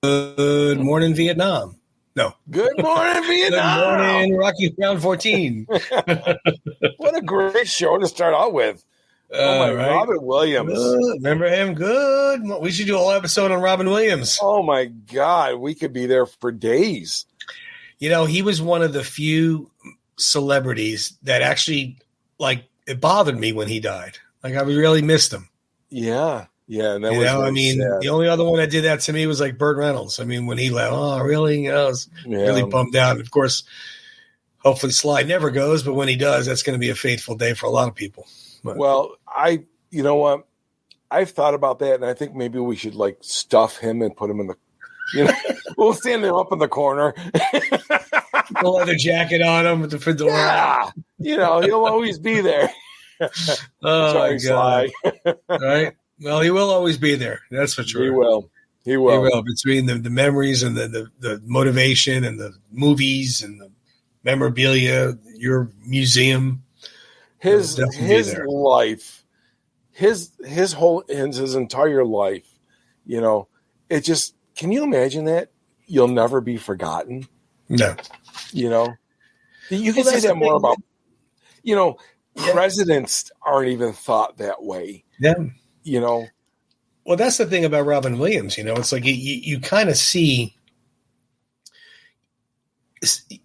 Good morning, Vietnam. No. Good morning, Vietnam. Good morning, Rocky Round 14. What a great show to start out with. Right. Robin Williams. Remember him? Good. We should do a whole episode on Robin Williams. Oh, my God. We could be there for days. You know, he was one of the few celebrities that actually, it bothered me when he died. I really missed him. Yeah. Yeah. And that sad. The only other one that did that to me was Burt Reynolds. When he left, oh, really? I was really bummed out. Of course, hopefully Sly never goes, but when he does, that's going to be a fateful day for a lot of people. But, well, you know what? I've thought about that, and I think maybe we should stuff him and put him in the, we'll stand him up in the corner. The leather jacket on him with the fedora. Yeah. He'll always be there. Oh, sorry, my God. Sly. Right? Well, he will always be there. That's for sure. He will. He will. Between the memories and the motivation and the movies and the memorabilia, your museum. His life, his entire life, it just, can you imagine that? You'll never be forgotten. No. You can say that more about, presidents aren't even thought that way. Yeah. Well, that's the thing about Robin Williams. It's you kind of see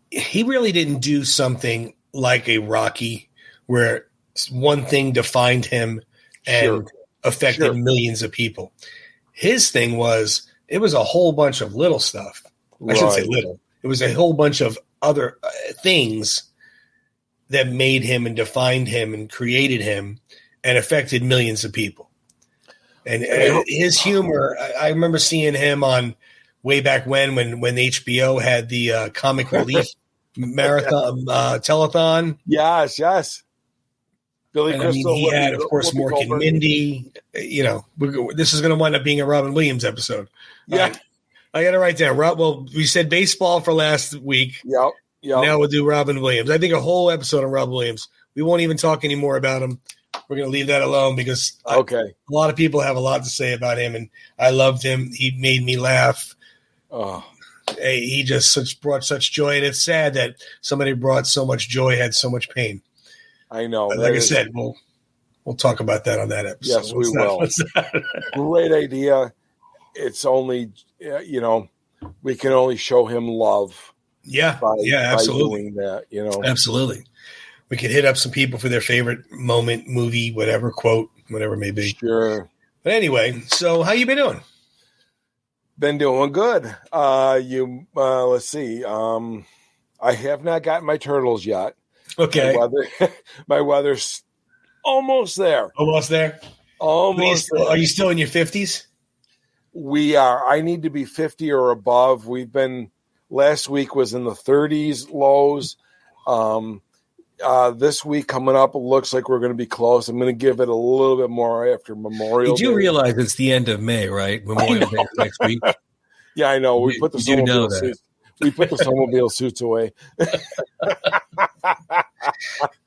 he really didn't do something like a Rocky where one thing defined him and affected millions of people. His thing was, it was a whole bunch of little stuff. I shouldn't say little. It was a whole bunch of other things that made him and defined him and created him and affected millions of people. And his humor, I remember seeing him on way back when HBO had the comic relief marathon telethon. Yes. Billy Crystal. He had, of course, Mork and Mindy. This is going to wind up being a Robin Williams episode. Yeah. I got to write down. Well, we said baseball for last week. Yep. Now we'll do Robin Williams. I think a whole episode on Robin Williams. We won't even talk any more about him. We're going to leave that alone because a lot of people have a lot to say about him, and I loved him. He made me laugh. Oh. He just brought such joy, and it's sad that somebody brought so much joy had so much pain. I know. But I said, we'll talk about that on that episode. Yes, we will. Great idea. It's only, we can only show him love. Yeah, absolutely. By doing that, Absolutely. We could hit up some people for their favorite moment, movie, whatever, quote, whatever it may be. Sure. But anyway, so how you been doing? Been doing good. Let's see. I have not gotten my turtles yet. Okay. My weather's almost there. Almost there? Almost there. Are you still in your 50s? We are. I need to be 50 or above. Last week was in the 30s lows. This week coming up, it looks like we're going to be close. I'm going to give it a little bit more after Memorial Day. Did you realize it's the end of May, right? Memorial Day next week. Yeah, I know. We put the snowmobile suits. We put the snowmobile suits away.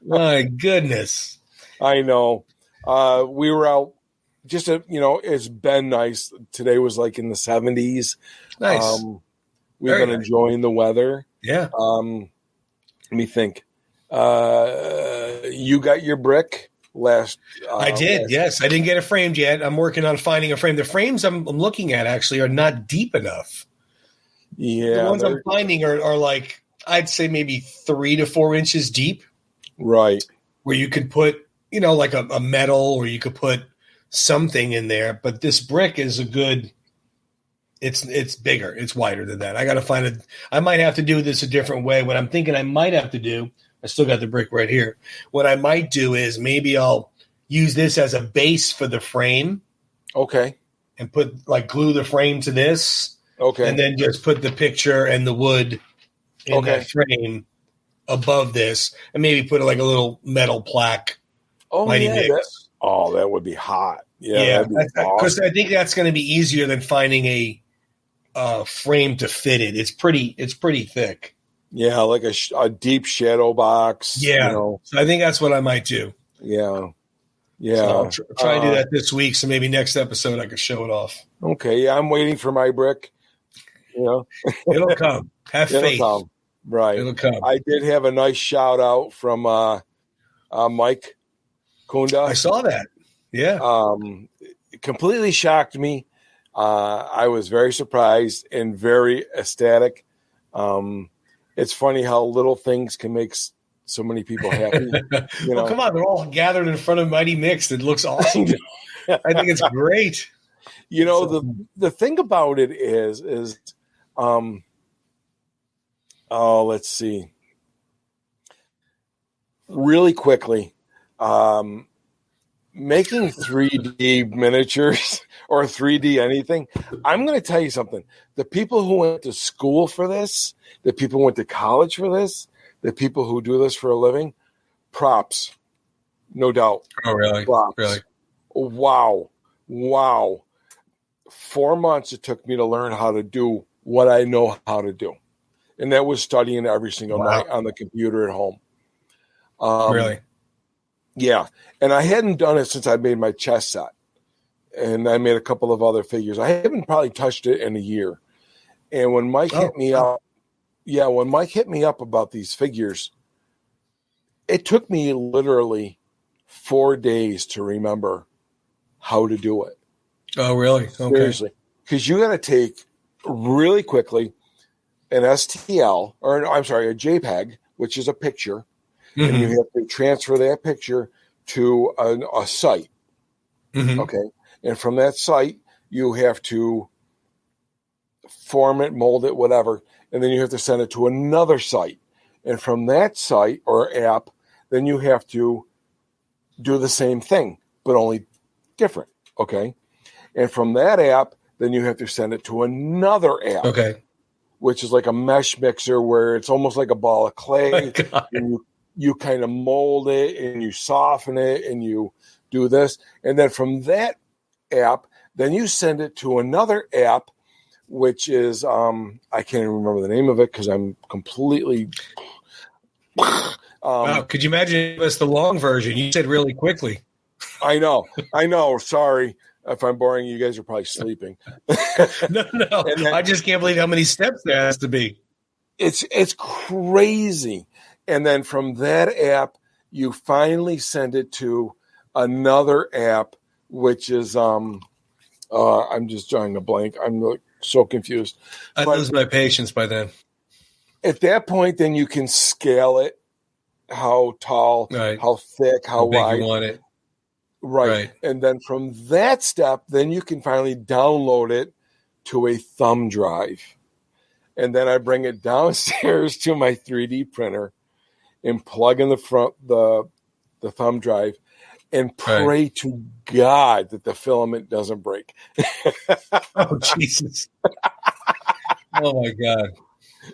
My goodness. I know. We were out. It's been nice. Today was in the 70s. Nice. We've been enjoying the weather. Yeah. Let me think. You got your brick last. I did. Yes, I didn't get it framed yet. I'm working on finding a frame. The frames I'm looking at actually are not deep enough. Yeah, the ones I'm finding are I'd say maybe 3 to 4 inches deep. Right. Where you could put a metal, or you could put something in there. But this brick is a good. It's bigger. It's wider than that. I got to find it. I might have to do this a different way. What I'm thinking I might have to do. I still got the brick right here. What I might do is maybe I'll use this as a base for the frame. Okay. And glue the frame to this. Okay. And then just put the picture and the wood in that frame above this, and maybe put a little metal plaque. Oh, that would be hot. Yeah. Because I think that's going to be easier than finding a frame to fit it. It's pretty thick. Yeah, like a deep shadow box. Yeah. So I think that's what I might do. Yeah. So I'll try and do that this week. So maybe next episode I could show it off. Okay. Yeah, I'm waiting for my brick. You know, It'll come. Have faith. It'll come. Right. It'll come. I did have a nice shout out from Mike Kunda. I saw that. Yeah. It completely shocked me. I was very surprised and very ecstatic. It's funny how little things can make so many people happy. Well, come on. They're all gathered in front of Mighty Mix. It looks awesome. I think it's great. The thing about it is let's see. Really quickly, making 3D miniatures or 3D anything, I'm going to tell you something. The people who went to school for this, the people who went to college for this, the people who do this for a living, props, no doubt. Oh, really? Props. Really? Wow. 4 months it took me to learn how to do what I know how to do. And that was studying every single night on the computer at home. Really? Yeah. And I hadn't done it since I made my chess set. And I made a couple of other figures. I haven't probably touched it in a year. And when Mike hit me up, when Mike hit me up about these figures, it took me literally 4 days to remember how to do it. Oh, really? Okay. Seriously. Because you got to take really quickly an STL, or I'm sorry, a JPEG, which is a picture, and you have to transfer that picture to a site. Okay. And from that site, you have to form it, mold it, whatever. And then you have to send it to another site. And from that site or app, then you have to do the same thing, but only different. Okay. And from that app, then you have to send it to another app. Okay. Which is like a mesh mixer where it's almost like a ball of clay. And you kind of mold it and you soften it and you do this. And then from that app, then you send it to another app, which is, I can't even remember the name of it because I'm completely. Wow. Could you imagine if it's the long version? You said really quickly. I know. Sorry. If I'm boring, you guys are probably sleeping. No. Then, I just can't believe how many steps there has to be. It's crazy. And then from that app, you finally send it to another app, which is I'm just drawing a blank. I'm like so confused. I lose my patience by then. At that point, then you can scale it, how tall, how thick, how big wide you want it. Right. And then from that step, then you can finally download it to a thumb drive. And then I bring it downstairs to my 3D printer and plug in the thumb drive and pray to God that the filament doesn't break. Oh, Jesus. Oh, my God.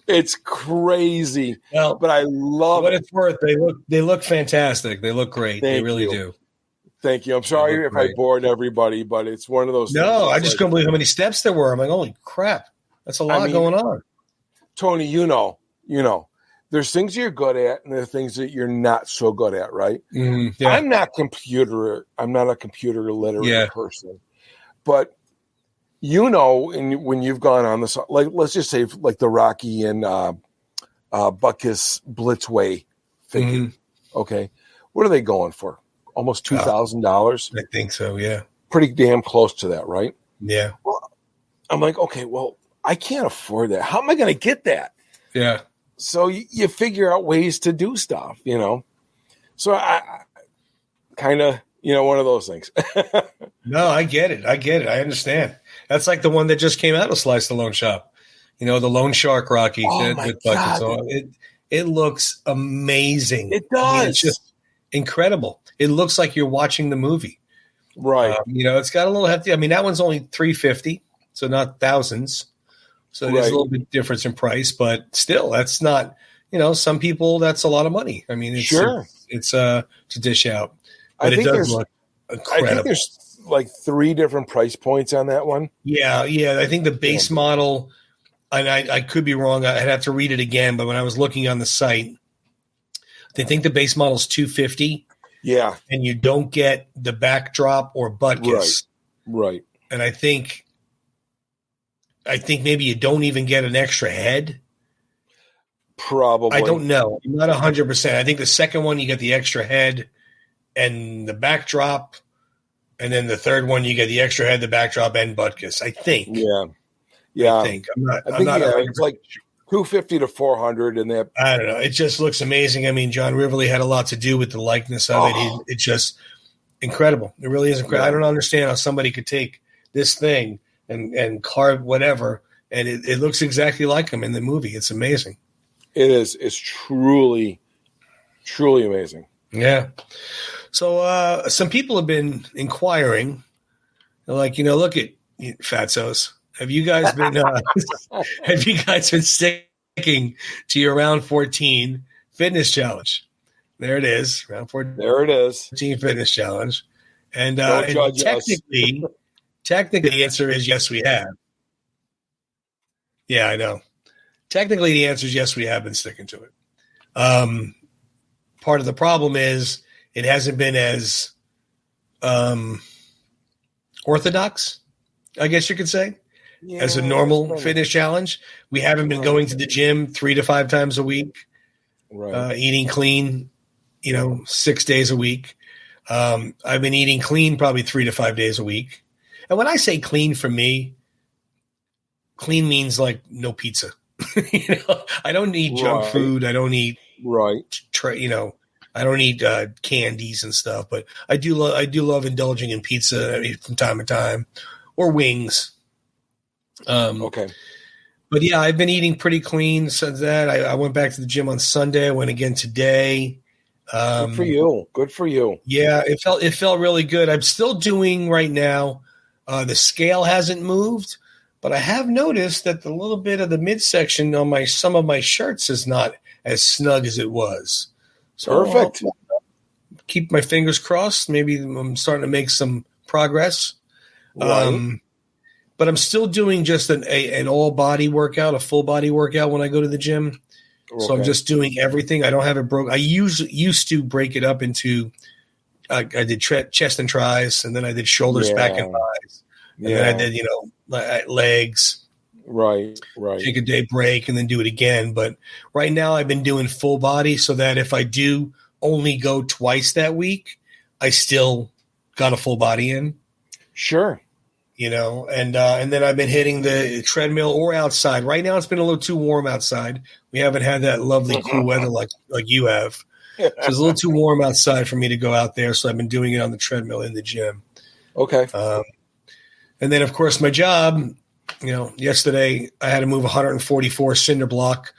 It's crazy. Well, but I love what it's worth. They look fantastic. They look great. They really do. Thank you. I'm sorry if I bored everybody, but it's one of those things. No, I just couldn't believe how many steps there were. I'm like, holy crap. That's a lot going on. Tony, there's things you're good at and there are things that you're not so good at, right? Yeah. I'm not a computer literate person. But when you've gone on this, like let's just say like the Rocky and Buckus Blitzway figure. Okay. What are they going for? Almost $2,000. I think so, yeah. Pretty damn close to that, right? Yeah. Well, I'm like, okay, well, I can't afford that. How am I going to get that? Yeah. So you figure out ways to do stuff, So I kind of, one of those things. No, I get it. I understand. That's like the one that just came out of Slice the Loan Shop. The Loan Shark Rocky. Oh my God. So it looks amazing. It does. I mean, it's just incredible. It looks like you're watching the movie. Right. It's got a little hefty. I mean, that one's only $350, so not thousands. So there's a little bit difference in price, but still, that's not, some people, that's a lot of money. I mean, it's to dish out. But it does look incredible. I think there's like 3 different price points on that one. Yeah. I think the base model, and I could be wrong. I'd have to read it again, but when I was looking on the site, they think the base model is $250. Yeah. And you don't get the backdrop or butt kiss. Right. And I think I think maybe you don't even get an extra head. Probably. I don't know. I'm not 100%. I think the second one, you get the extra head and the backdrop. And then the third one, you get the extra head, the backdrop, and Butkus. I think. Yeah. I think. I'm not it's like $250 to $400, and that. I don't know. It just looks amazing. I mean, John Rivoli had a lot to do with the likeness of it. It's just incredible. It really is incredible. Yeah. I don't understand how somebody could take this thing and carve whatever, and it looks exactly like him in the movie. It's amazing. It is. It's truly, truly amazing. Yeah. So some people have been inquiring, like, look at Fatsos. Have you guys been sticking to your round 14 fitness challenge? There it is, round 14. There it is, fitness challenge, and technically, the answer is yes, we have. Yeah, I know. Technically, the answer is yes, we have been sticking to it. Part of the problem is it hasn't been as orthodox, I guess you could say, as a normal fitness challenge. We haven't been going to the gym 3 to 5 times a week, eating clean, 6 days a week. I've been eating clean probably 3 to 5 days a week. And when I say clean, for me, clean means like no pizza. I don't eat junk food. I don't eat I don't eat candies and stuff, but I do love indulging in pizza from time to time, or wings. Okay. But yeah, I've been eating pretty clean since that. I went back to the gym on Sunday. I went again today. Good for you. Good for you. Yeah, it felt really good. I'm still doing right now. The scale hasn't moved, but I have noticed that the little bit of the midsection on some of my shirts is not as snug as it was. So perfect. I'll keep my fingers crossed. Maybe I'm starting to make some progress. Right. But I'm still doing just an all body workout, a full body workout when I go to the gym. Okay. So I'm just doing everything. I don't have it broke. I used to break it up into. I did chest and tries, and then I did shoulders, back, and thighs, and then I did legs. Right. Take a day break and then do it again. But right now I've been doing full body so that if I do only go twice that week, I still got a full body in. Sure. And then I've been hitting the treadmill or outside. Right now it's been a little too warm outside. We haven't had that lovely cool weather like you have. So it's a little too warm outside for me to go out there. So I've been doing it on the treadmill in the gym. Okay. And then of course my job, yesterday I had to move 144 cinder block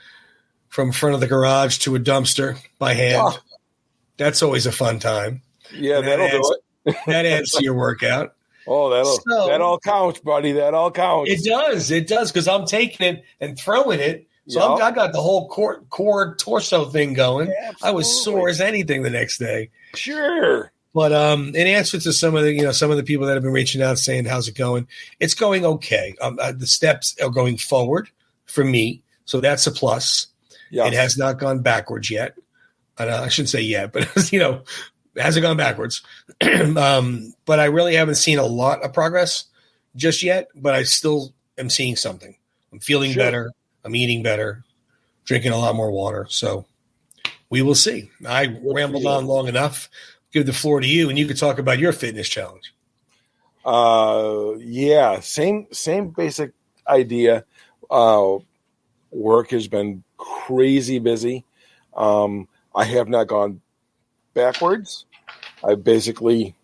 from front of the garage to a dumpster by hand. Oh. That's always a fun time. Yeah, that'll do it. That adds to your workout. Oh, that all counts, buddy. That all counts. It does, because I'm taking it and throwing it. So I got the whole core torso thing going. Yeah, I was sore as anything the next day. Sure. But in answer to some of the people that have been reaching out saying, how's it going? It's going okay. The steps are going forward for me. So that's a plus. Yes. It has not gone backwards yet. I shouldn't say yet, but it hasn't gone backwards. But I really haven't seen a lot of progress just yet, but I still am seeing something. I'm feeling better. I'm eating better, drinking a lot more water. So we will see. I rambled on long enough. Give the floor to you, and you could talk about your fitness challenge. Yeah, same basic idea. Work has been crazy busy. I have not gone backwards. I basically,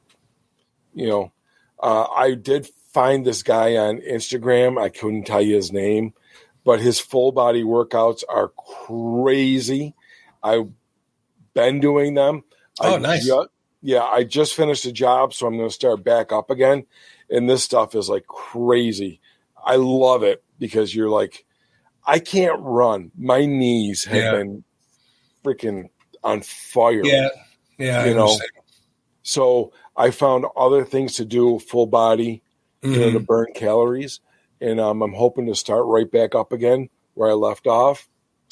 I did find this guy on Instagram. I couldn't tell you his name, but his full body workouts are crazy. I've been doing them. Oh, nice. I just finished a job, so I'm going to start back up again. And this stuff is like crazy. I love it because you're like, I can't run. My knees have been freaking on fire. Yeah. So I found other things to do full body, to burn calories. And I'm hoping to start right back up again where I left off.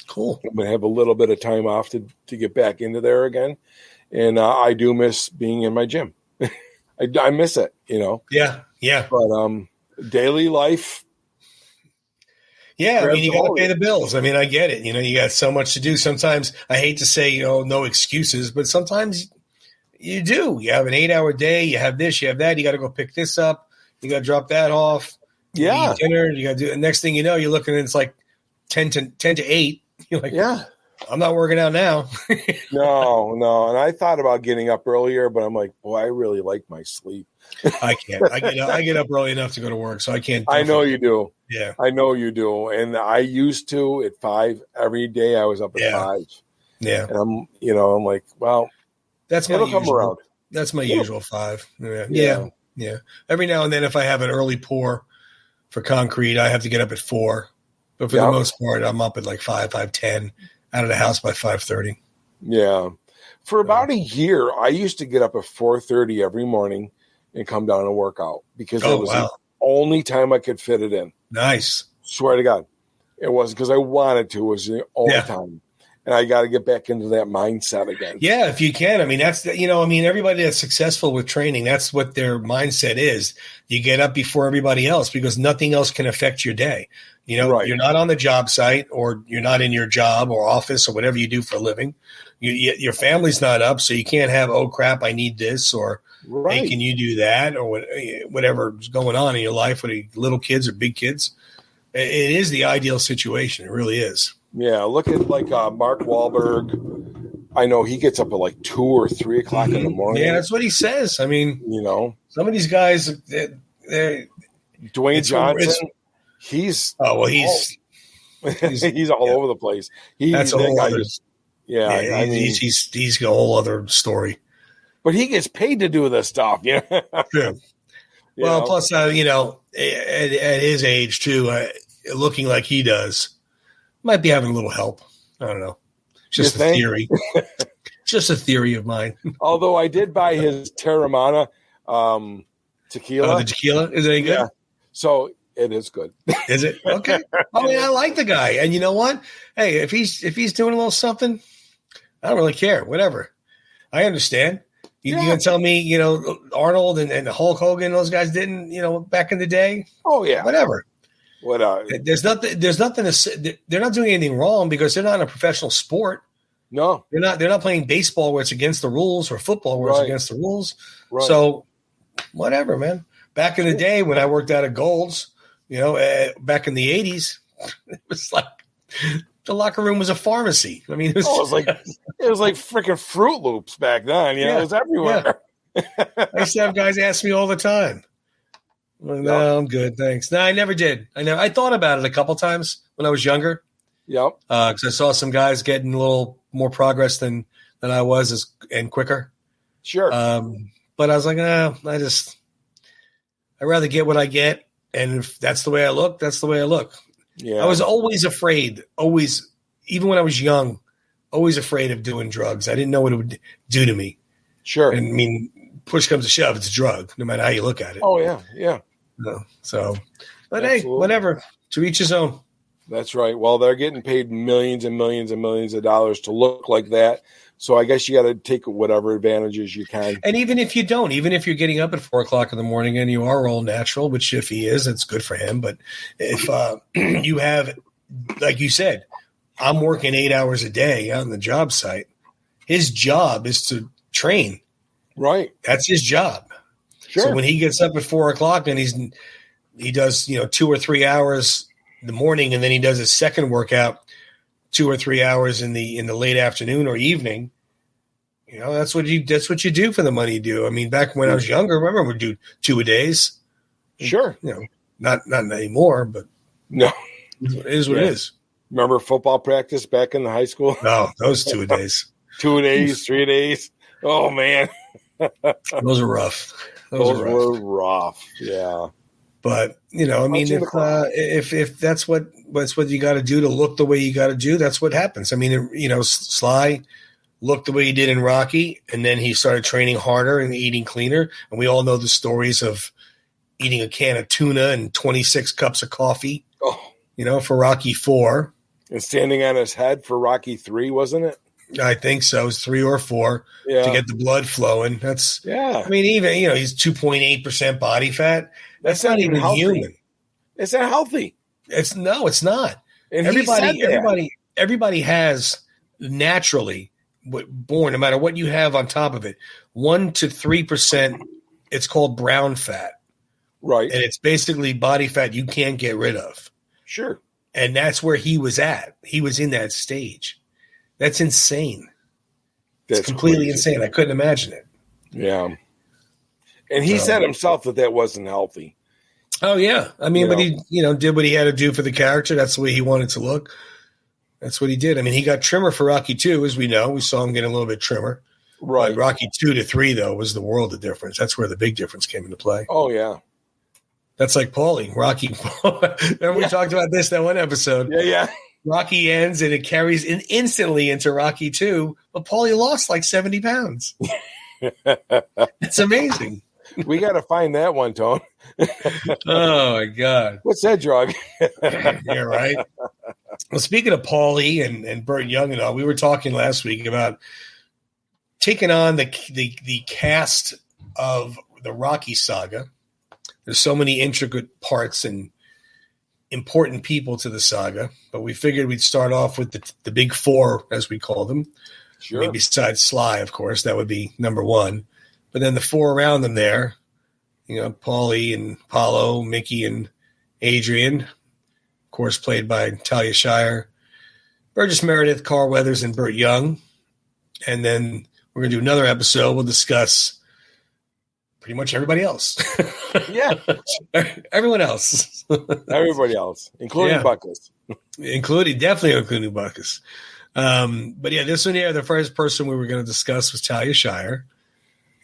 Cool. I'm going to have a little bit of time off to get back into there again. And I do miss being in my gym. I miss it, Yeah. But daily life, Yeah, I mean, you got to pay the bills. I mean, I get it. You know, you got so much to do. Sometimes I hate to say, no excuses, but sometimes you do. You have an 8-hour day. You have this, you have that. You got to go pick this up. You got to drop that off. You eat dinner. You got to do. The next thing you know, you're looking and it's like 10 to 8. You're like, yeah, I'm not working out now. No. And I thought about getting up earlier, but I'm like, boy, I really like my sleep. I can't. I get up early enough to go to work, so I can't. I know you do. Yeah, I know you do. And I used to at 5 every day. I was up at 5. Yeah, and I'm like, well, that's my usual. Come around. That's my usual 5. Yeah. Every now and then, if I have an early pour for concrete, I have to get up at 4. But for the most part, I'm up at like 5:10, out of the house by 5:30. Yeah. For about a year, I used to get up at 4:30 every morning and come down and work out because it was the only time I could fit it in. Nice. Swear to God. It wasn't because I wanted to. It was the only time. And I got to get back into that mindset again. Yeah, if you can. I mean, everybody that's successful with training, that's what their mindset is. You get up before everybody else because nothing else can affect your day. You're not on the job site or you're not in your job or office or whatever you do for a living. Your family's not up, so you can't have, oh, crap, I need this, or hey, can you do that, or whatever's going on in your life with little kids or big kids. It is the ideal situation. It really is. Yeah, look at like Mark Wahlberg. I know he gets up at like 2 or 3 o'clock in the morning. Yeah, that's what he says. I mean, some of these guys, Dwayne Johnson, he's all over the place. He's a whole other story. But he gets paid to do this stuff. Yeah. Well, plus, at his age too, looking like he does. Might be having a little help. I don't know. Just a theory. Just a theory of mine. Although I did buy his Terramana tequila. Oh, the tequila? Is it any good? Yeah. So it is good. Is it? Okay. I mean, I like the guy. And you know what? Hey, if he's doing a little something, I don't really care. Whatever. I understand. You going to tell me, Arnold and Hulk Hogan, those guys didn't, back in the day? Oh, yeah. Whatever. There's nothing to say. They're not doing anything wrong because they're not in a professional sport. No, they're not playing baseball where it's against the rules or football where it's against the rules. Right. So whatever, man. Back in the day when I worked out at Gold's, back in the 80s, it was like the locker room was a pharmacy. I mean, it was like freaking Fruit Loops back then. It was everywhere. Yeah. I used to have guys ask me all the time. No, I'm good, thanks. No, I never did. I thought about it a couple times when I was younger. Yep. Because I saw some guys getting a little more progress than I was and quicker. Sure. But I was like, I'd rather get what I get, and if that's the way I look, that's the way I look. Yeah. I was always afraid, even when I was young, always afraid of doing drugs. I didn't know what it would do to me. Sure. And I mean, push comes to shove, it's a drug, no matter how you look at it. Oh, yeah, yeah. So, but Absolutely. Hey, whatever. To each his own. That's right. Well, they're getting paid millions and millions and millions of dollars to look like that. So I guess you got to take whatever advantages you can. And even if you don't, even if you're getting up at 4 o'clock in the morning and you are all natural, which if he is, it's good for him. But if you have, like you said, I'm working 8 hours a day on the job site. His job is to train. Right. That's his job. Sure. So when he gets up at 4 o'clock and he does 2 or 3 hours in the morning, and then he does his second workout 2 or 3 hours in the late afternoon or evening. That's what you do for the money you do. I mean, back when I was younger, remember we'd do 2 a days. Sure. Not anymore, but no, it is what it is. Remember football practice back in the high school? No, those 2 a days. 2 a days, 3 a days. Oh man. Those are rough. Those were rough. Yeah. But I mean, if that's what you got to do to look the way you got to do, that's what happens. I mean, Sly looked the way he did in Rocky, and then he started training harder and eating cleaner. And we all know the stories of eating a can of tuna and 26 cups of coffee. Oh, for Rocky 4, and standing on his head for Rocky 3, wasn't it? I think so. It was 3 or 4 to get the blood flowing. That's I mean, even he's 2.8% body fat. That's not even healthy. human. It's not healthy. It's not. And Everybody has naturally born, no matter what you have on top of it, 1 to 3%. It's called brown fat, right? And it's basically body fat you can't get rid of. Sure. And that's where he was at. He was in that stage. That's insane. It's completely insane. I couldn't imagine it. Yeah. And he said himself that wasn't healthy. Oh, yeah. I mean, but he, did what he had to do for the character. That's the way he wanted to look. That's what he did. I mean, he got trimmer for Rocky 2, as we know. We saw him get a little bit trimmer. Right. But Rocky 2 to 3, though, was the world of difference. That's where the big difference came into play. Oh, yeah. That's like Paulie. Rocky. Remember we talked about this that one episode? Yeah. Rocky ends and it carries instantly into Rocky 2, but Paulie lost like 70 pounds. It's amazing. We got to find that one, Tone. Oh, my God. What's that drug? Yeah, right. Well, speaking of Paulie and Burt Young and all, we were talking last week about taking on the cast of the Rocky saga. There's so many intricate parts and important people to the saga, but we figured we'd start off with the big four, as we call them. Sure. Maybe besides Sly, of course, that would be number one. But then the four around them there, Paulie and Apollo, Mickey and Adrian, of course, played by Talia Shire, Burgess Meredith, Carl Weathers, and Burt Young. And then we're going to do another episode. We'll discuss pretty much everybody else. Yeah. Everyone else. Everybody else, including Buckus. Definitely including Buckus. But yeah, this one here, the first person we were going to discuss was Talia Shire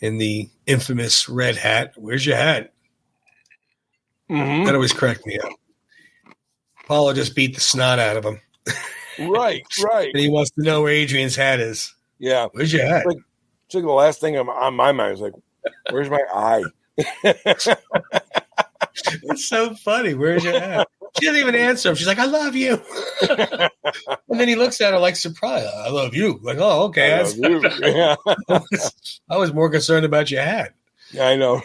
in the infamous red hat. Where's your hat? Mm-hmm. That always cracked me up. Paulo just beat the snot out of him. Right. And he wants to know where Adrian's hat is. Yeah. Where's your hat? It's like the last thing on my mind is like, where's my eye? It's so funny. Where's your hat? She doesn't even answer him. She's like, I love you. And then he looks at her like surprised. I love you. Like, oh, okay. Yeah. I was more concerned about your hat. Yeah, I know.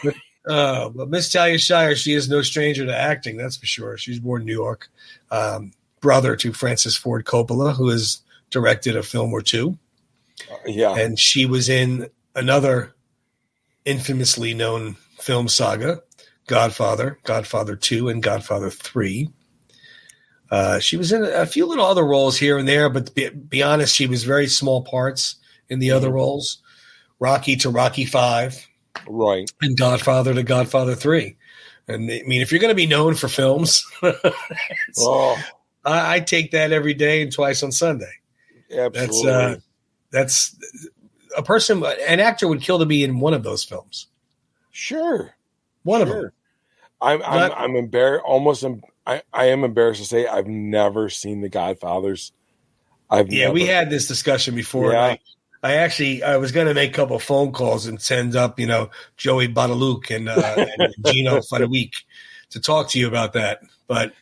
But Miss Talia Shire, she is no stranger to acting, that's for sure. She's born in New York. Brother to Francis Ford Coppola, who has directed a film or two. Yeah. And she was in another infamously known film saga, Godfather 2 and Godfather 3. She was in a few little other roles here and there, but to be honest, she was very small parts in the other roles. Rocky to Rocky 5. Right. And Godfather to Godfather 3. And I mean, if you're going to be known for films, I take that every day and twice on Sunday. Absolutely. That's a person, an actor would kill to be in one of those films. Sure. One of them. I'm embarrassed. I am embarrassed to say I've never seen The Godfathers. We had this discussion before. Yeah. I was going to make a couple of phone calls and send up, Joey Badaluc and Gino Fadaweek to talk to you about that. But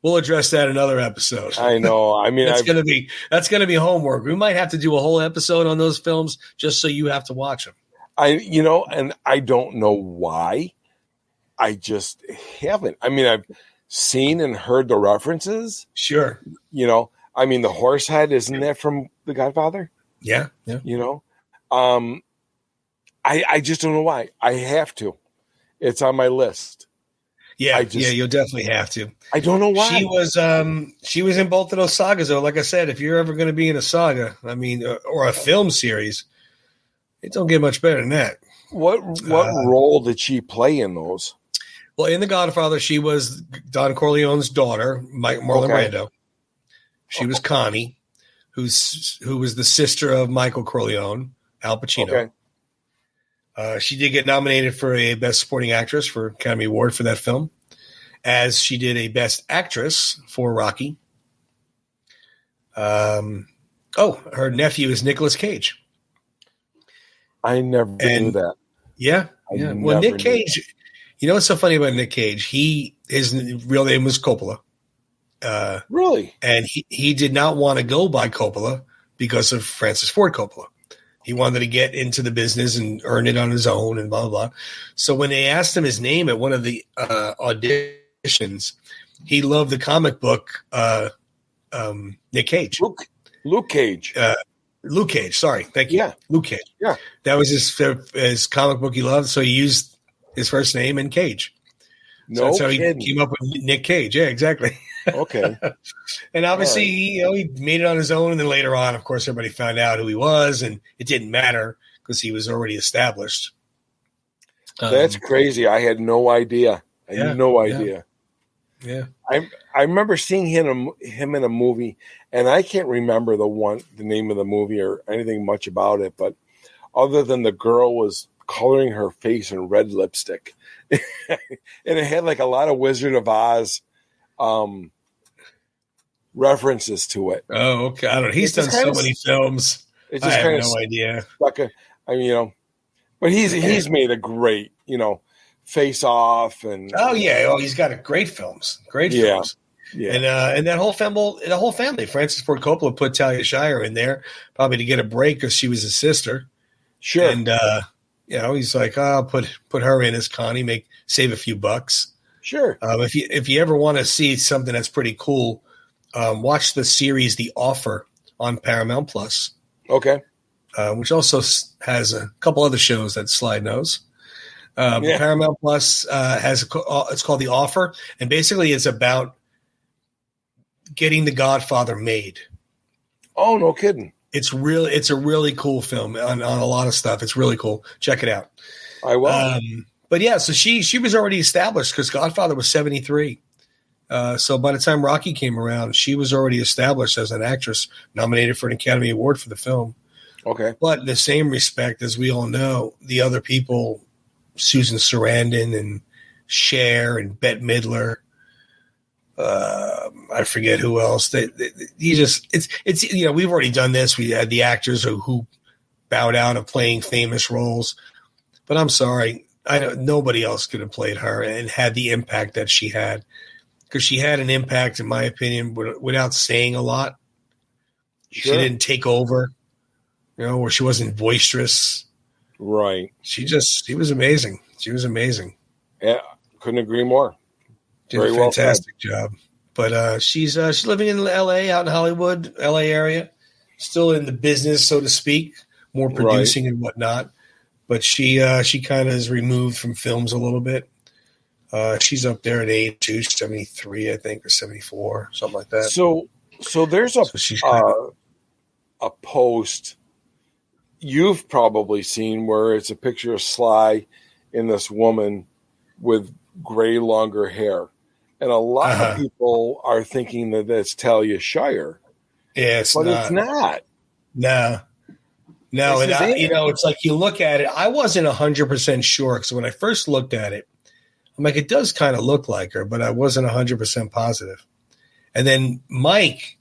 we'll address that another episode. I know. I mean, that's going to be homework. We might have to do a whole episode on those films just so you have to watch them. And I don't know why. I just haven't. I mean, I've seen and heard the references. Sure. I mean, the horse head, isn't that from The Godfather? Yeah. I just don't know why. I have to. It's on my list. Yeah, you'll definitely have to. I don't know why. She was in both of those sagas, though. Like I said, if you're ever going to be in a saga, I mean, or a film series, it don't get much better than that. What role did she play in those? Well, in The Godfather, she was Don Corleone's daughter, Marlon Brando. She was Connie, who was the sister of Michael Corleone, Al Pacino. Okay. She did get nominated for a Best Supporting Actress for Academy Award for that film, as she did a Best Actress for Rocky. Her nephew is Nicolas Cage. I never knew that. Yeah. Well, Nick Cage, what's so funny about Nick Cage? His real name was Coppola. Really? And he did not want to go by Coppola because of Francis Ford Coppola. He wanted to get into the business and earn it on his own and blah, blah, blah. So when they asked him his name at one of the auditions, he loved the comic book Nick Cage. Luke Cage. Luke Cage. Sorry, thank you. Yeah, Luke Cage. Yeah, that was his comic book he loved. So he used his first name and Cage. So that's how he came up with Nick Cage. Yeah, exactly. Okay. And obviously, he made it on his own. And then later on, of course, everybody found out who he was, and it didn't matter because he was already established. That's crazy. I had no idea. I had no idea. Yeah. I remember seeing him in a movie, and I can't remember the name of the movie or anything much about it, but other than the girl was coloring her face in red lipstick. And it had like a lot of Wizard of Oz references to it. Oh, okay. I don't know. He's done so many films. I have no idea. But he's made a great, Face Off and he's got great films. Films. Yeah. And that whole family, Francis Ford Coppola put Talia Shire in there probably to get a break because she was his sister. Sure. And he's like, I'll put her in as Connie, save a few bucks. Sure. If you ever want to see something that's pretty cool, watch the series The Offer on Paramount Plus. Okay. Which also has a couple other shows that Slide knows. Paramount Plus has it's called The Offer, and basically it's about getting The Godfather made. Oh, no kidding! It's a really cool film on a lot of stuff. It's really cool. Check it out. I will. But yeah, so she was already established because Godfather was 73. So by the time Rocky came around, she was already established as an actress, nominated for an Academy Award for the film. Okay. But in the same respect, as we all know, the other people, Susan Sarandon and Cher and Bette Midler, I forget who else. It's we've already done this. We had the actors who bowed out of playing famous roles, but I'm sorry, nobody else could have played her and had the impact that she had, because she had an impact, in my opinion, without saying a lot. Sure. She didn't take over. Where she wasn't boisterous. Right. She was amazing. She was amazing. Yeah, couldn't agree more. Did a fantastic job. But she's living in L.A., out in Hollywood, L.A. area. Still in the business, so to speak, more producing and whatnot. But she kind of is removed from films a little bit. She's up there at age too, 73, I think, or 74, something like that. So there's a post you've probably seen where it's a picture of Sly and this woman with gray, longer hair. And a lot of people are thinking that that's Talia Shire. Yeah, it's not. No. And it's like you look at it. I wasn't 100% sure because when I first looked at it, I'm like, it does kind of look like her, but I wasn't 100% positive. And then Mike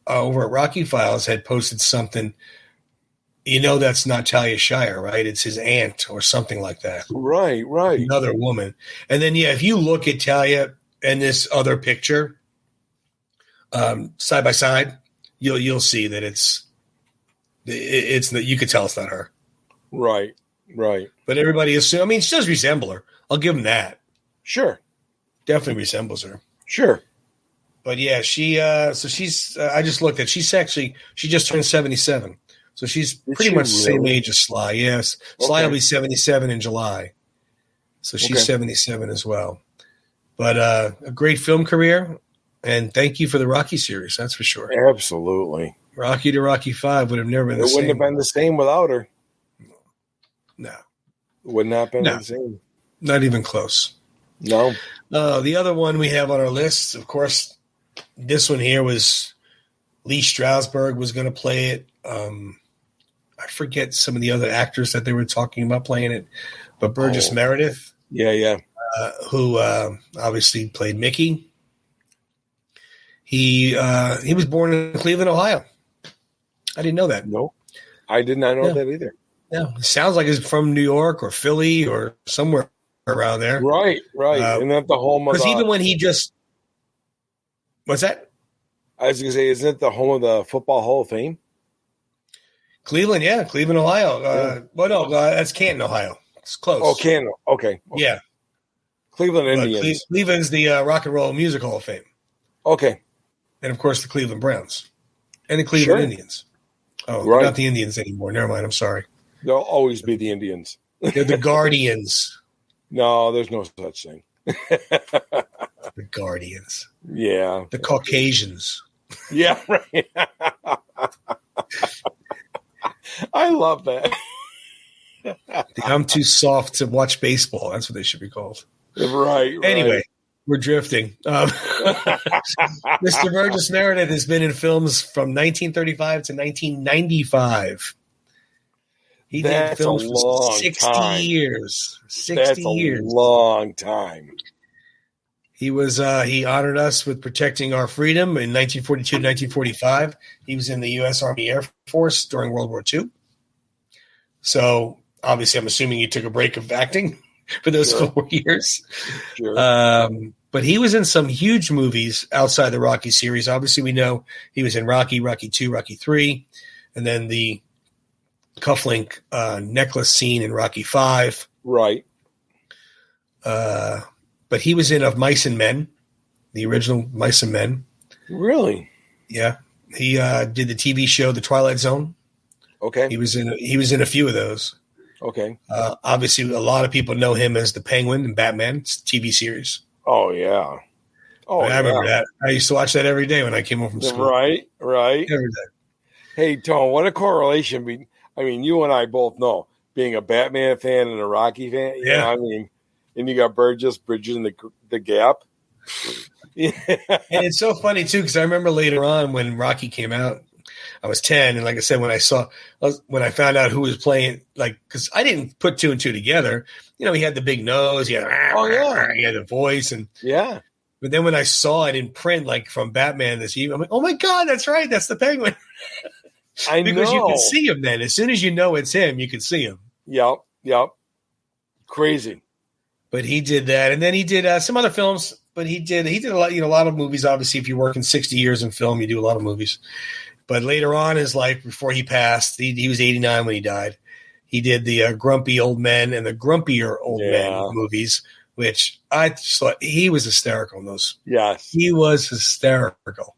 over at Rocky Files had posted something. That's not Talia Shire, right? It's his aunt or something like that. Right. Another woman. And then, if you look at Talia and this other picture side by side, you'll see that it's you could tell it's not her. Right. But everybody assumes. I mean, she does resemble her. I'll give him that. Sure. Definitely resembles her. Sure. But yeah, she's. I just looked at. She just turned 77. So she's pretty much the same age as Sly. Yes. Sly will be 77 in July. So she's 77 as well. But a great film career. And thank you for the Rocky series. That's for sure. Absolutely. Rocky to Rocky 5 would have never been the same. It wouldn't have been the same without her. No. Would not have been the same. Not even close. No. The other one we have on our list, of course, this one here was Lee Strasberg was going to play it. I forget some of the other actors that they were talking about playing it, but Burgess Meredith. Yeah. Who obviously played Mickey. He was born in Cleveland, Ohio. I didn't know that. No, I did not know that either. Yeah, it sounds like he's from New York or Philly or somewhere around there. Right. Isn't that the home of? Because even when he just, what's that? I was going to say, isn't it the home of the Football Hall of Fame? Cleveland, Cleveland, Ohio. Well, no, that's Canton, Ohio. It's close. Oh, Canton. Okay. Yeah. Cleveland Indians. Cleveland's the Rock and Roll Music Hall of Fame. Okay. And, of course, the Cleveland Browns. And the Cleveland Indians. Oh, they're not the Indians anymore. Never mind. I'm sorry. They'll always be the Indians. They're the Guardians. No, there's no such thing. The Guardians. Yeah. The Caucasians. Yeah, right. I love that. I'm too soft to watch baseball. That's what they should be called. Right. Anyway, we're drifting. Mr. Burgess Meredith has been in films from 1935 to 1995. He did films for 60 years. 60 years. That's a long time. He was he honored us with protecting our freedom in 1942 to 1945. He was in the U.S. Army Air Force during World War II. So obviously, I'm assuming he took a break of acting for those 4 years. Sure. But he was in some huge movies outside the Rocky series. Obviously, we know he was in Rocky, Rocky II, Rocky III, and then the cufflink necklace scene in Rocky V. Right. But he was in Of Mice and Men, the original Mice and Men. Really? Yeah. He did the TV show The Twilight Zone. Okay. He was in a few of those. Okay. Obviously, a lot of people know him as the Penguin in Batman. It's a TV series. Oh, yeah. Oh, I remember that. I used to watch that every day when I came home from school. Right. Every day. Hey, Tom, what a correlation. I mean, you and I both know being a Batman fan and a Rocky fan. You know, I mean, and you got Bridges in the Gap. Yeah. And it's so funny, too, because I remember later on when Rocky came out, I was 10. And like I said, when I found out who was playing, like, because I didn't put two and two together. You know, he had the big nose. He had the voice. But then when I saw it in print, like from Batman this evening, I'm like, oh, my God, that's right. That's the Penguin. Because you can see him then. As soon as you know it's him, you can see him. Yep. Crazy. But he did that. And then he did some other films. But he did a lot, a lot of movies. Obviously, if you're working 60 years in film, you do a lot of movies. But later on in his life, before he passed, he was 89 when he died. He did the Grumpy Old Men and the Grumpier Old Men movies, which I just thought he was hysterical in those. Yes. He was hysterical.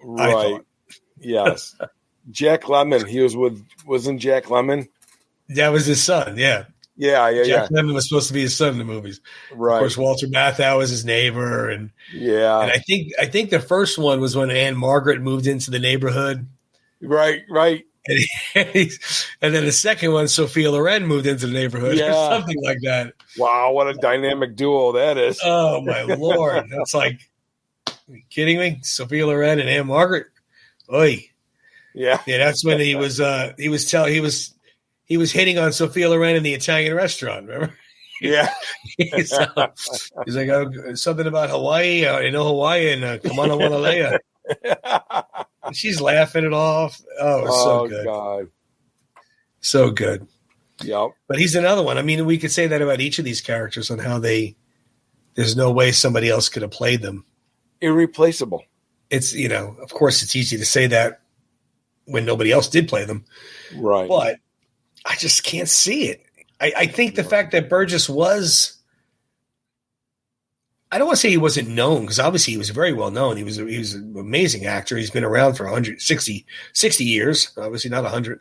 Right. Yes. Jack Lemmon, wasn't Jack Lemmon? That was his son, yeah. Yeah. Jack Lemmon was supposed to be his son in the movies. Right. Of course, Walter Matthau was his neighbor. And I think the first one was when Anne Margaret moved into the neighborhood. Right. And then the second one, Sophia Loren moved into the neighborhood or something like that. Wow, what a dynamic duo that is. Oh, my Lord. That's like, are you kidding me? Sophia Loren and Anne Margaret? Oy. Yeah. Yeah, that's when he was hitting on Sophia Loren in the Italian restaurant, remember? Yeah. He's like, oh, something about Hawaii. I know Hawaii and Kamana Wanalea. She's laughing it off. Oh, it's so good. God. So good. Yep. But he's another one. I mean, we could say that about each of these characters on how there's no way somebody else could have played them. Irreplaceable. It's, of course it's easy to say that when nobody else did play them. Right. But I just can't see it. I think the fact that Burgess was, I don't want to say he wasn't known, because obviously he was very well known. He was an amazing actor. He's been around for 60 years, obviously not 100.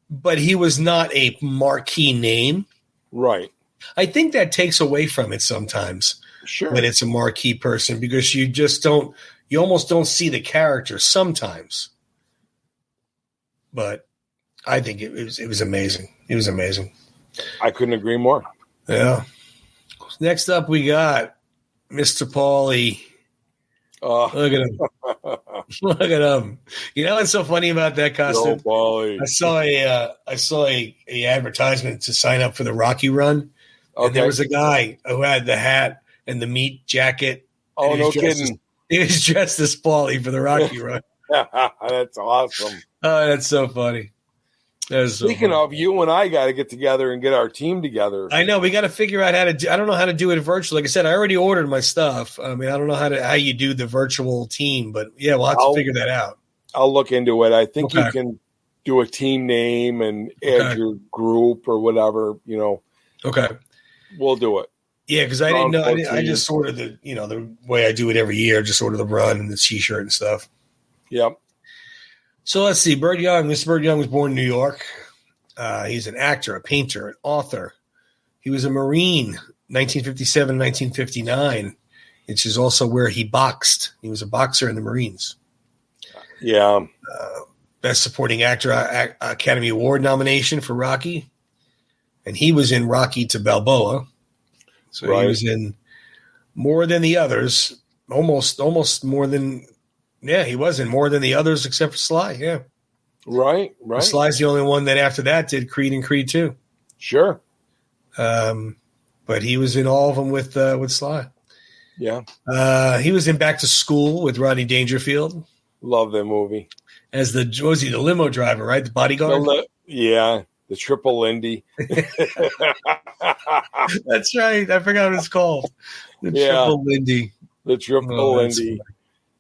But he was not a marquee name. Right. I think that takes away from it sometimes. Sure. When it's a marquee person, because you almost don't see the character sometimes. But I think it was amazing. It was amazing. I couldn't agree more. Yeah. Next up, we got Mr. Paulie. Look at him. Look at him. You know what's so funny about that costume? Paulie. I saw a advertisement to sign up for the Rocky Run. Okay. And there was a guy who had the hat and the meat jacket. Oh, no kidding. He was dressed as Paulie for the Rocky Run. That's awesome. Oh, that's so funny. Speaking of, you and I got to get together and get our team together. I know we got to figure out how to do. I don't know how to do it virtually. Like I said, I already ordered my stuff. I mean, I don't know how you do the virtual team, but yeah, we'll have to figure that out. I'll look into it. I think you can do a team name and add your group or whatever. Okay, we'll do it. Yeah, because I didn't know. I just sort of the way I do it every year, just sort of the run and the T-shirt and stuff. Yep. So let's see. Burt Young. Mr. Burt Young was born in New York. He's an actor, a painter, an author. He was a Marine, 1957, 1959, which is also where he boxed. He was a boxer in the Marines. Yeah. Best Supporting Actor Academy Award nomination for Rocky. And he was in Rocky to Balboa. So he was in more than the others. Almost more than – yeah, he was in more than the others except for Sly, yeah. Right. Sly's the only one that after that did Creed and Creed 2. Sure. But he was in all of them with Sly. Yeah. He was in Back to School with Rodney Dangerfield. Love that movie. As the limo driver, right? The bodyguard? The Triple Lindy. That's right. I forgot what it's called. Triple Lindy. The Triple Lindy.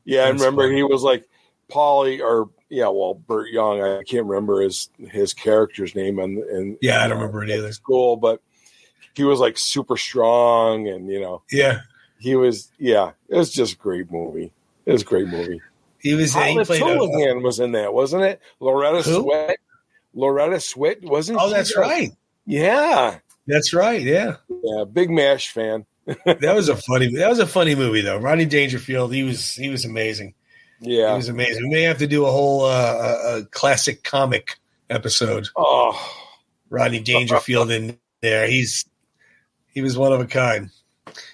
Yeah, I remember funny. He was like Paulie Burt Young. I can't remember his character's name. I don't remember it either. School, but he was like super strong and, Yeah. He was, it was just a great movie. It was a great movie. He played Houlihan was in that, wasn't it? Loretta Swit, wasn't she? Oh, that's right. Yeah. That's right, yeah. Yeah, big MASH fan. That was a funny movie though. Rodney Dangerfield, he was amazing. Yeah. He was amazing. We may have to do a whole a classic comic episode. Oh. Rodney Dangerfield in there. He was one of a kind.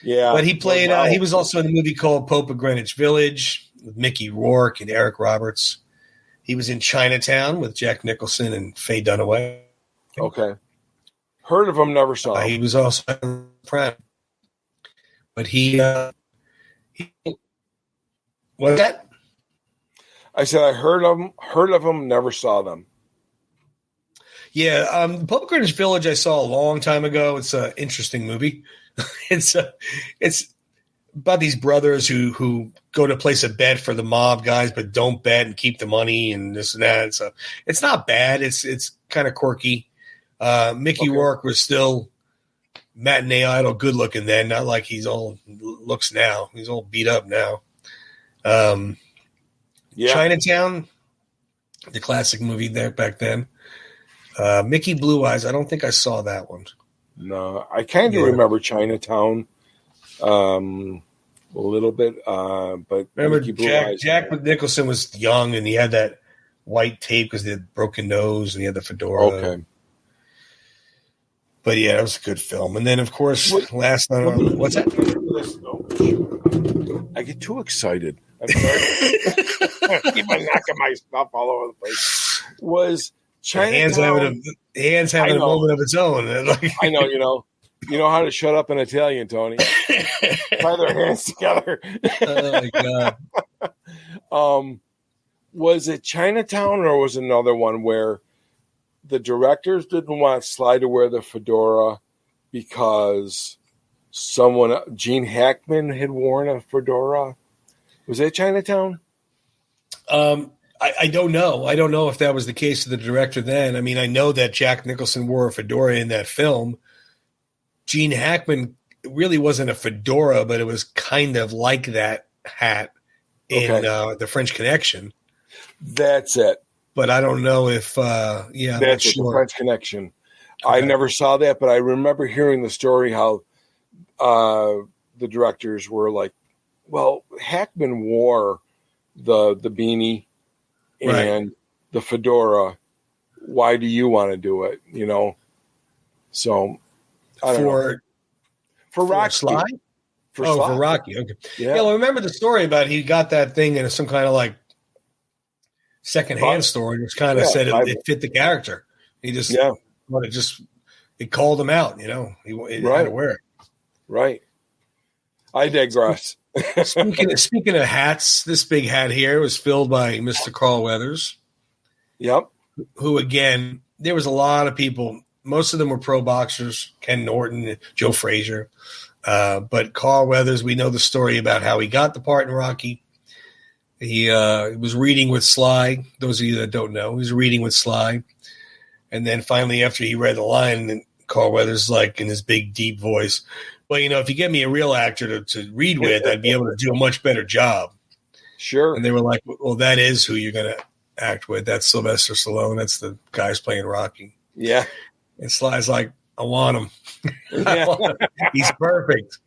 Yeah. But he played he was also in a movie called Pope of Greenwich Village with Mickey Rourke and Eric Roberts. He was in Chinatown with Jack Nicholson and Faye Dunaway. Okay. Heard of him, never saw him. He was also in Prime. But he what's that? I said I heard of him, never saw them. Yeah, Pope of Greenwich Village I saw a long time ago. It's an interesting movie. It's about these brothers who go to place a bet for the mob guys, but don't bet and keep the money and this and that. So it's not bad. It's kind of quirky. Mickey Rourke was still matinee idol, good looking then, not like he's all looks now. He's all beat up now. Chinatown, the classic movie there back then. Mickey Blue Eyes. I don't think I saw that one. No, I kind of remember Chinatown a little bit, but remember Jack Nicholson was young and he had that white tape because he had broken nose and he had the fedora. Okay. But yeah, that was a good film. And then, of course, last night on what's that? I get too excited. I'm sorry. I keep on knocking my stuff all over the place. Was Chinatown? Hands having a moment of its own. I know, you know how to shut up in Italian, Tony. Tie their hands together. Oh my God. Was it Chinatown or was it another one where the directors didn't want Sly to wear the fedora because Gene Hackman had worn a fedora? Was that Chinatown? I don't know. I don't know if that was the case of the director then. I mean, I know that Jack Nicholson wore a fedora in that film. Gene Hackman really wasn't a fedora, but it was kind of like that hat in The French Connection. That's it. But I don't know if, that's The French Connection. Okay. I never saw that, but I remember hearing the story how the directors were like, well, Hackman wore the beanie and the fedora. Why do you want to do it? So I don't know. For Rocky. Sly? For Sly. For Rocky. Okay. Yeah. Well, I remember the story about he got that thing in some kind of like secondhand store and just kind of said it fit the character. He just it called him out, he had to wear it. Right. I digress. Speaking of hats, this big hat here was filled by Mr. Carl Weathers. Yep. Who, again, there was a lot of people. Most of them were pro boxers, Ken Norton, Joe Frazier. But Carl Weathers, we know the story about how he got the part in Rocky. He was reading with Sly. Those of you that don't know, he was reading with Sly. And then finally, after he read the line, Carl Weathers, like in his big, deep voice, Well, if you get me a real actor to read with, I'd be able to do a much better job. Sure. And they were like, well, that is who you're going to act with. That's Sylvester Stallone. That's the guy's playing Rocky. Yeah. And Sly's like, I want him. Yeah. He's perfect.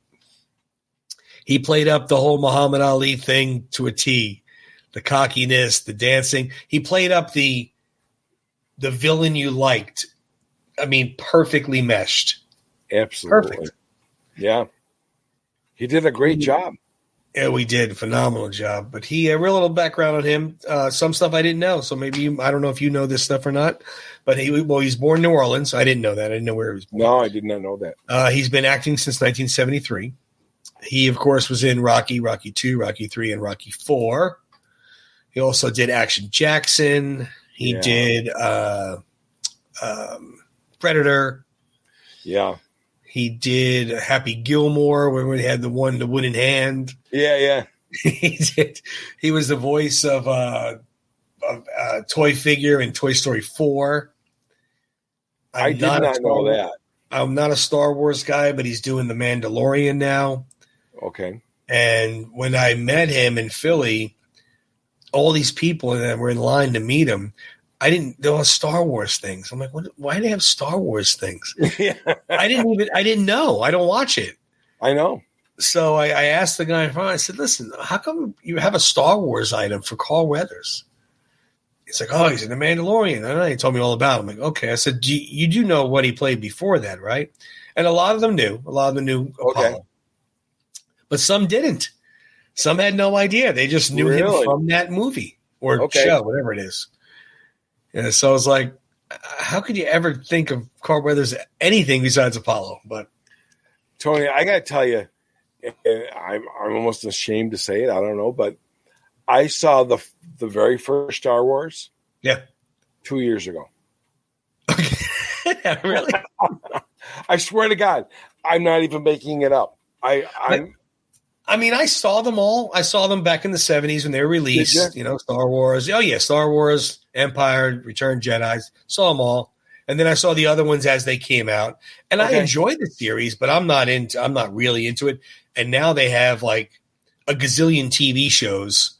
He played up the whole Muhammad Ali thing to a T. The cockiness, the dancing. He played up the villain you liked. I mean, perfectly meshed. Absolutely. Perfect. Yeah. He did a great job. Yeah, we did. Phenomenal job. But a real little background on him. Some stuff I didn't know. So maybe I don't know if you know this stuff or not. But he's born in New Orleans. I didn't know that. I didn't know where he was born. No, I did not know that. He's been acting since 1973. He, of course, was in Rocky, Rocky 2, Rocky 3, and Rocky 4. He also did Action Jackson. He did Predator. Yeah. He did Happy Gilmore, where we had the wooden hand. Yeah. He did. He was the voice of a toy figure in Toy Story 4. I did not know that. I'm not a Star Wars guy, but he's doing The Mandalorian now. Okay. And when I met him in Philly, all these people that were in line to meet him, there were Star Wars things. I'm like, why do they have Star Wars things? Yeah. I didn't know. I don't watch it. I know. So I asked the guy in front, I said, listen, how come you have a Star Wars item for Carl Weathers? He's like, oh, he's in The Mandalorian. And he told me all about him. I'm like, okay. I said, you do know what he played before that, right? And a lot of them knew. Okay. Apollo. But some didn't. Some had no idea. They just knew him from that movie or show, whatever it is. And so I was like, how could you ever think of Carl Weathers anything besides Apollo? But Tony, I got to tell you, I'm almost ashamed to say it. I don't know, but I saw the very first Star Wars. Yeah. 2 years ago. Okay. Really? I swear to God, I'm not even making it up. I mean, I saw them all. I saw them back in the 70s when they were released. Star Wars. Oh, yeah, Star Wars, Empire, Return Jedi. Saw them all. And then I saw the other ones as they came out. And I enjoyed the series, but I'm not really into it. And now they have like a gazillion TV shows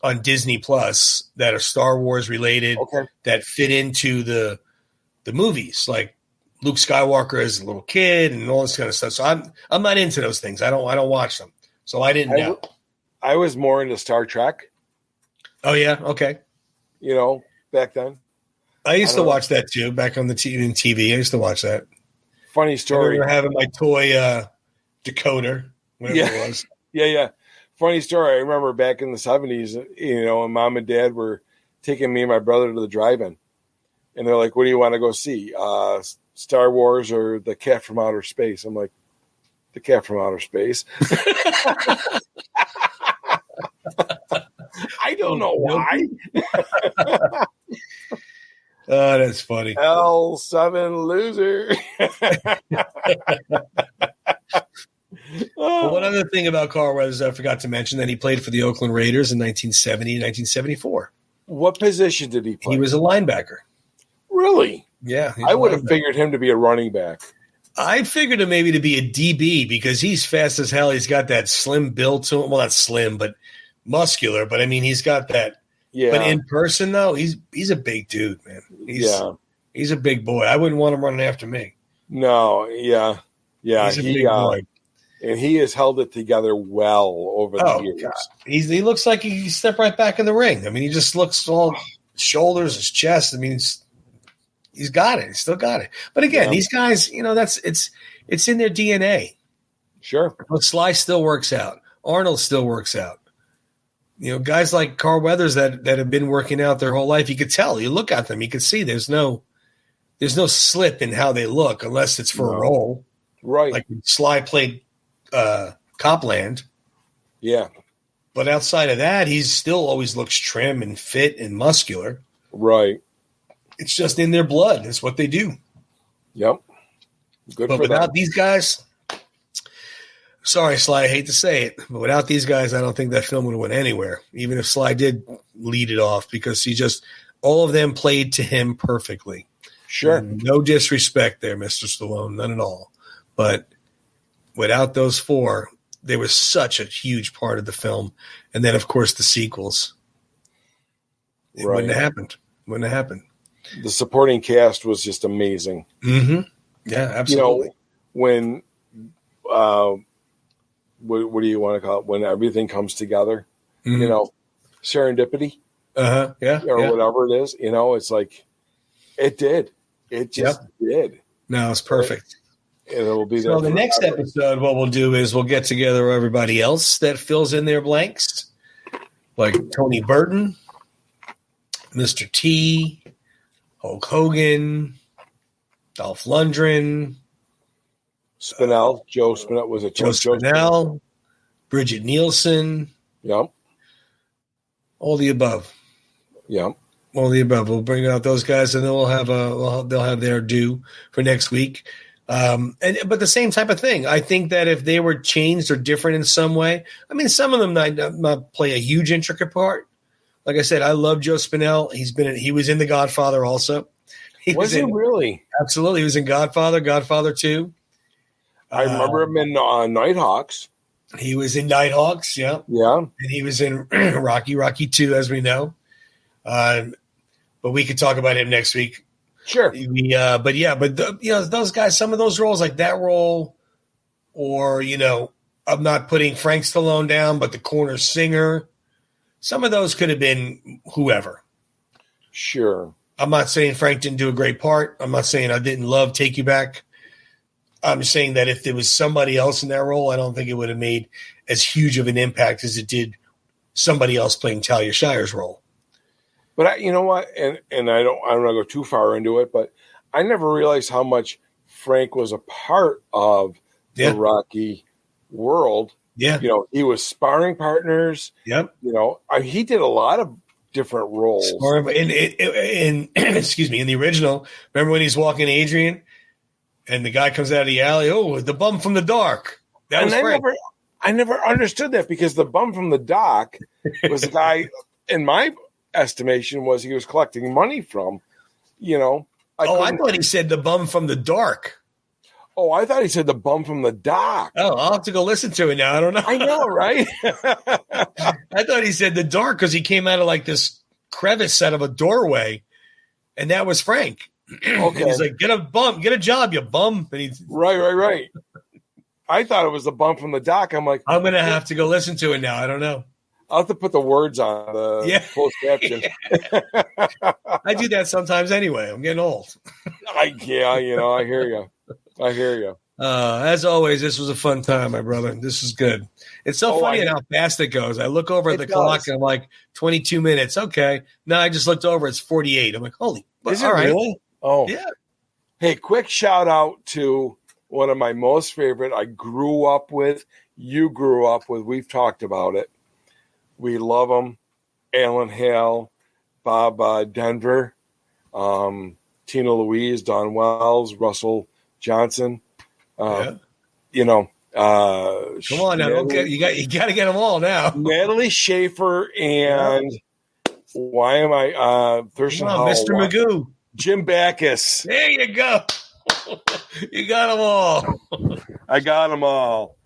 on Disney Plus that are Star Wars related that fit into the movies. Like Luke Skywalker as a little kid and all this kind of stuff. So I'm not into those things. I don't watch them. So I didn't know. I was more into Star Trek. Oh yeah, okay. Back then. I used to watch that too. Back on the TV, I used to watch that. Funny story. I remember having my toy decoder, whatever it was. Yeah. Funny story. I remember back in the 70s, and Mom and Dad were taking me and my brother to the drive-in, and they're like, "What do you want to go see? Star Wars or The Cat from Outer Space?" I'm like, "The Cat from Outer Space." I don't know why. Oh, that's funny. L7 loser. Well, one other thing about Carl Weathers I forgot to mention that he played for the Oakland Raiders in 1970 and 1974. What position did he play? He was a linebacker. Really? Yeah. I would have figured him to be a running back. I figured him maybe to be a DB because he's fast as hell. He's got that slim build to him. Well, not slim, but muscular. But, I mean, he's got that. Yeah. But in person, though, he's a big dude, man. He's a big boy. I wouldn't want him running after me. No, yeah. He's a big boy. And he has held it together well over the years. God. He looks like he stepped right back in the ring. I mean, he just looks all shoulders, his chest. I mean, he's got it. He's still got it. But again, these guys, it's in their DNA. Sure. But Sly still works out. Arnold still works out. Guys like Carl Weathers that have been working out their whole life, you could tell. You look at them, you could see there's no slip in how they look unless it's for a role. Right. Like when Sly played Copland. Yeah. But outside of that, he still always looks trim and fit and muscular. Right. It's just in their blood. It's what they do. Yep. Good but for without them. These guys, sorry, Sly, I hate to say it, but without these guys, I don't think that film would have went anywhere, even if Sly did lead it off, because all of them played to him perfectly. Sure. And no disrespect there, Mr. Stallone, none at all. But without those four, they were such a huge part of the film. And then, of course, the sequels. It wouldn't have happened. Wouldn't have happened. The supporting cast was just amazing. Mm-hmm. Yeah, absolutely. When, what do you want to call it? When everything comes together, serendipity. Yeah. Or whatever it is, it's like, it did. It just did. No, it's perfect. And it'll be so the next episode, what we'll do is we'll get together everybody else that fills in their blanks, like Tony Burton, Mr. T, Hulk Hogan, Dolph Lundgren, Spinell, Joe Spinell. Was it Joe Spinell, Bridget Nielsen? Yep. All the above. Yep. All the above. We'll bring out those guys, and then they'll have their due for next week. But the same type of thing. I think that if they were changed or different in some way, I mean, some of them not play a huge intricate part. Like I said, I love Joe Spinell. He was in The Godfather also. Was he really? Absolutely. He was in Godfather 2. I remember him in Nighthawks. He was in Nighthawks, yeah. Yeah. And he was in Rocky 2, as we know. But we could talk about him next week. Sure. Those guys, some of those roles, like that role, or, I'm not putting Frank Stallone down, but the corner singer, some of those could have been whoever. Sure. I'm not saying Frank didn't do a great part. I'm not saying I didn't love Take You Back. I'm saying that if there was somebody else in that role, I don't think it would have made as huge of an impact as it did somebody else playing Talia Shire's role. But you know what? And I don't want to go too far into it, but I never realized how much Frank was a part of the Rocky world. Yeah. He was sparring partners. Yep. He did a lot of different roles. In excuse me, in the original, remember when he's walking Adrian and the guy comes out of the alley? Oh, the bum from the dark. That was Frank. I never understood that, because the bum from the dock was the guy, in my estimation, he was collecting money from. I thought he said the bum from the dark. Oh, I thought he said the bum from the dock. Oh, I'll have to go listen to it now. I don't know. I know, right? I thought he said the dark because he came out of like this crevice out of a doorway, and that was Frank. Okay. He's like, get a job, you bum. And right. I thought it was the bum from the dock. I'm like, I'm going to have to go listen to it now. I don't know. I'll have to put the words on the closed caption. I do that sometimes anyway. I'm getting old. I hear you. As always, this was a fun time, my brother. This is good. It's so funny how fast it goes. I look over at the clock and I'm like, 22 minutes. Okay. No, I just looked over. It's 48. I'm like, holy. Is it really? Oh. Yeah. Hey, quick shout out to one of my most favorite I grew up with. You grew up with. We've talked about it. We love them. Alan Hale, Bob Denver, Tina Louise, Don Wells, Russell Johnson. Come on now, you got to get them all now. Natalie Schaefer and why am I Thurston Howell, Mr. Magoo, Jim Backus. There you go. You got them all. I got them all.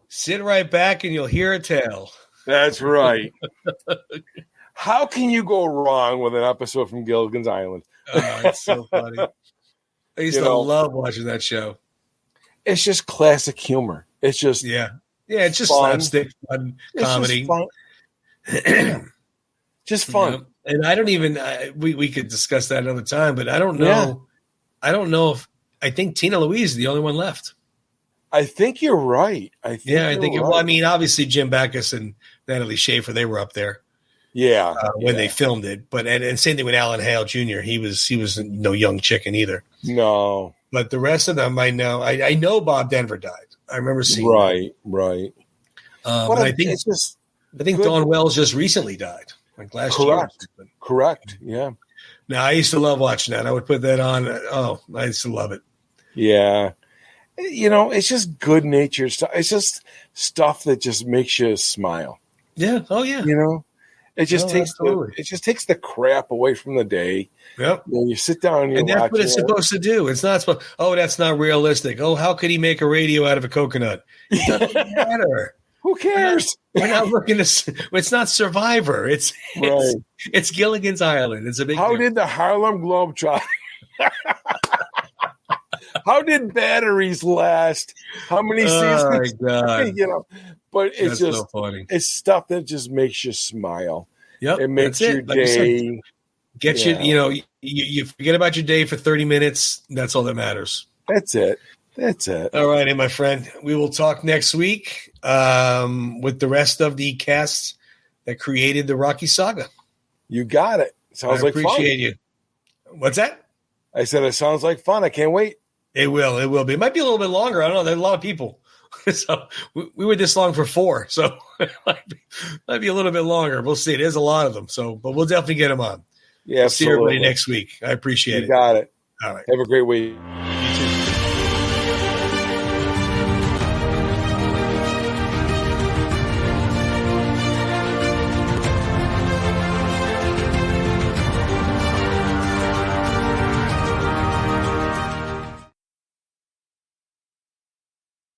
Sit right back and you'll hear a tale. That's right. How can you go wrong with an episode from Gilligan's Island? Oh, it's so funny. I used to love watching that show. It's just classic humor. It's just it's just slapstick fun comedy. Just fun. And I don't even we could discuss that another time, but I don't know. Yeah. I don't know if I think Tina Louise is the only one left. I think you're right. I think well, I mean, obviously Jim Backus and Natalie Schaefer, they were up there. Yeah. When they filmed it. But and same thing with Alan Hale Jr. He was no young chicken either. No. But the rest of them I know. I know Bob Denver died. I remember seeing Right. But I think Dawn Wells just recently died. Like last year. Correct. Yeah. Now I used to love watching that. I would put that on. Oh, I used to love it. Yeah. It's just good natured stuff. It's just stuff that just makes you smile. Yeah. Oh, yeah. It just takes the crap away from the day. Yep. You sit down and that's what it's supposed to do. It's not supposed. Oh, that's not realistic. Oh, how could he make a radio out of a coconut? It doesn't matter. Who cares? We're not looking to. It's not Survivor. It's Gilligan's Island. It's a big. How did the Harlem Globetrotters? How did batteries last? How many seasons? Oh my God. But it's That's so funny. It's stuff that just makes you smile. Yep, it makes your day. Get you forget about your day for 30 minutes. That's all that matters. That's it. All righty, my friend. We will talk next week with the rest of the cast that created the Rocky Saga. You got it. Sounds like fun. I appreciate you. What's that? I said it sounds like fun. I can't wait. It will. It will be. It might be a little bit longer. I don't know. There's a lot of people. So we were this long for 4. So it might be a little bit longer. We'll see. There's a lot of them. So, but we'll definitely get them on. Yeah. We'll see everybody next week. I appreciate it. You got it. All right. Have a great week.